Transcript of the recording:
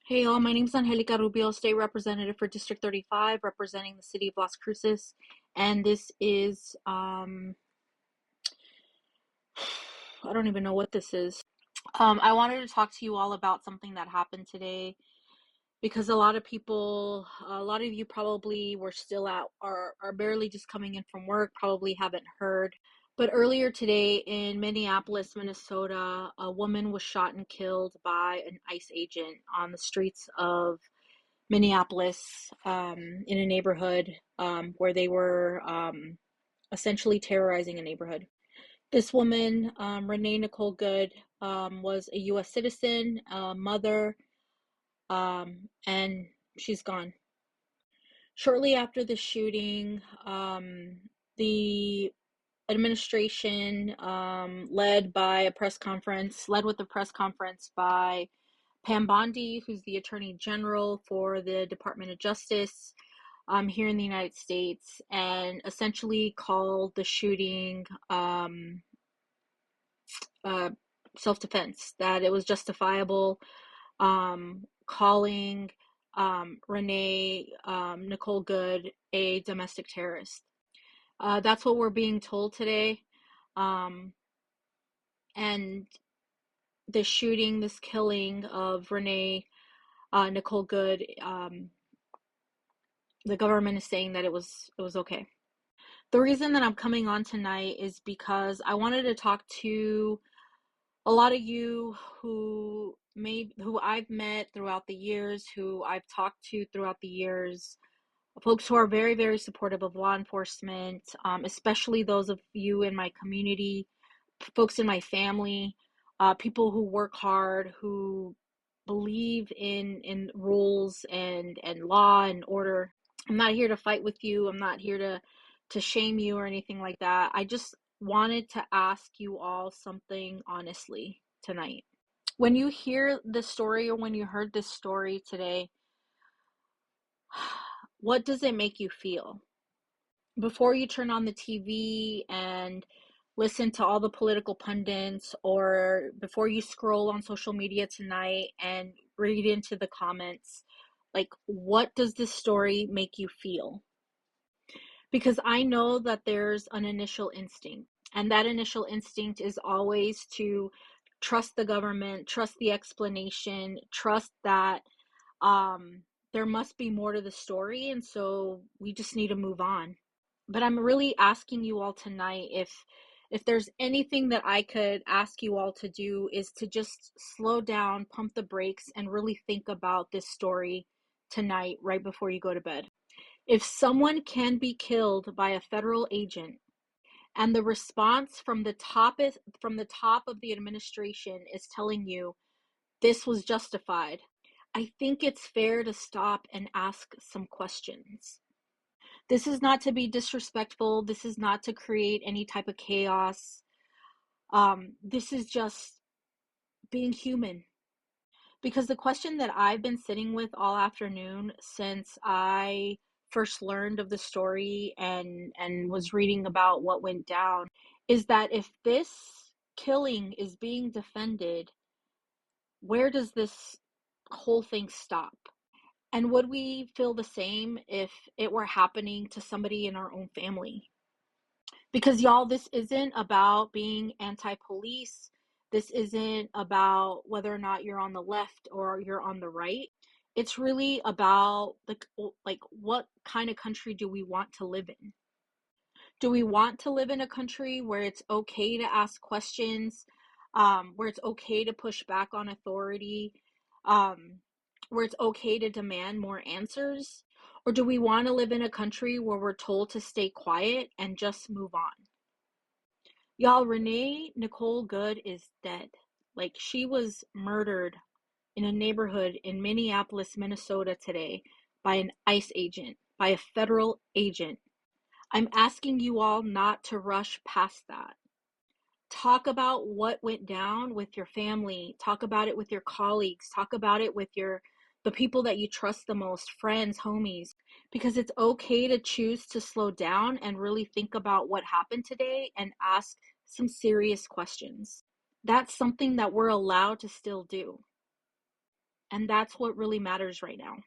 Hey all, my name is Angelica Rubio, State Representative for District 35, representing the city of Las Cruces. And this is, I don't even know what this is. I wanted to talk to you all about something that happened today because a lot of you probably were still out, are barely just coming in from work, probably haven't heard. But earlier today in Minneapolis, Minnesota, a woman was shot and killed by an ICE agent on the streets of Minneapolis, in a neighborhood where they were essentially terrorizing a neighborhood. This woman, Renee Nicole Good, was a U.S. citizen, mother, and she's gone. Shortly after the shooting, the administration, led with a press conference by Pam Bondi, who's the Attorney General for the Department of Justice here in the United States, and essentially called the shooting self-defense, that it was justifiable, calling Renee Nicole Good a domestic terrorist. That's what we're being told today. And this killing of Renee Nicole Good, the government is saying that it was okay. The reason that I'm coming on tonight is because I wanted to talk to a lot of you who I've met throughout the years, who I've talked to throughout the years, folks who are very, very supportive of law enforcement, especially those of you in my community, folks in my family, people who work hard, who believe in rules and law and order. I'm not here to fight with you. I'm not here to shame you or anything like that. I just wanted to ask you all something honestly tonight. When you hear this story, or when you heard this story today, what does it make you feel? Before you turn on the TV and listen to all the political pundits, or before you scroll on social media tonight and read into the comments, like, what does this story make you feel? Because I know that there's an initial instinct, and that initial instinct is always to trust the government, trust the explanation, trust that there must be more to the story, and so we just need to move on. But I'm really asking you all tonight, if there's anything that I could ask you all to do, is to just slow down, pump the brakes, and really think about this story tonight right before you go to bed. If someone can be killed by a federal agent, and the response from the top of the administration is telling you this was justified, I think it's fair to stop and ask some questions. This is not to be disrespectful. This is not to create any type of chaos. This is just being human. Because the question that I've been sitting with all afternoon since I first learned of the story and was reading about what went down is that if this killing is being defended, where does this whole thing stop? And would we feel the same if it were happening to somebody in our own family? Because y'all, this isn't about being anti-police. This isn't about whether or not you're on the left or you're on the right. It's really about like what kind of country do we want to live in? Do we want to live in a country where it's okay to ask questions, where it's okay to push back on authority, um, where it's okay to demand more answers? Or do we want to live in a country where we're told to stay quiet and just move on? Y'all, Renee Nicole Good is dead. Like, she was murdered in a neighborhood in Minneapolis, Minnesota today by an ICE agent, by a federal agent. I'm asking you all not to rush past that. Talk about what went down with your family. Talk about it with your colleagues. Talk about it with the people that you trust the most, friends, homies, because it's okay to choose to slow down and really think about what happened today and ask some serious questions. That's something that we're allowed to still do. And that's what really matters right now.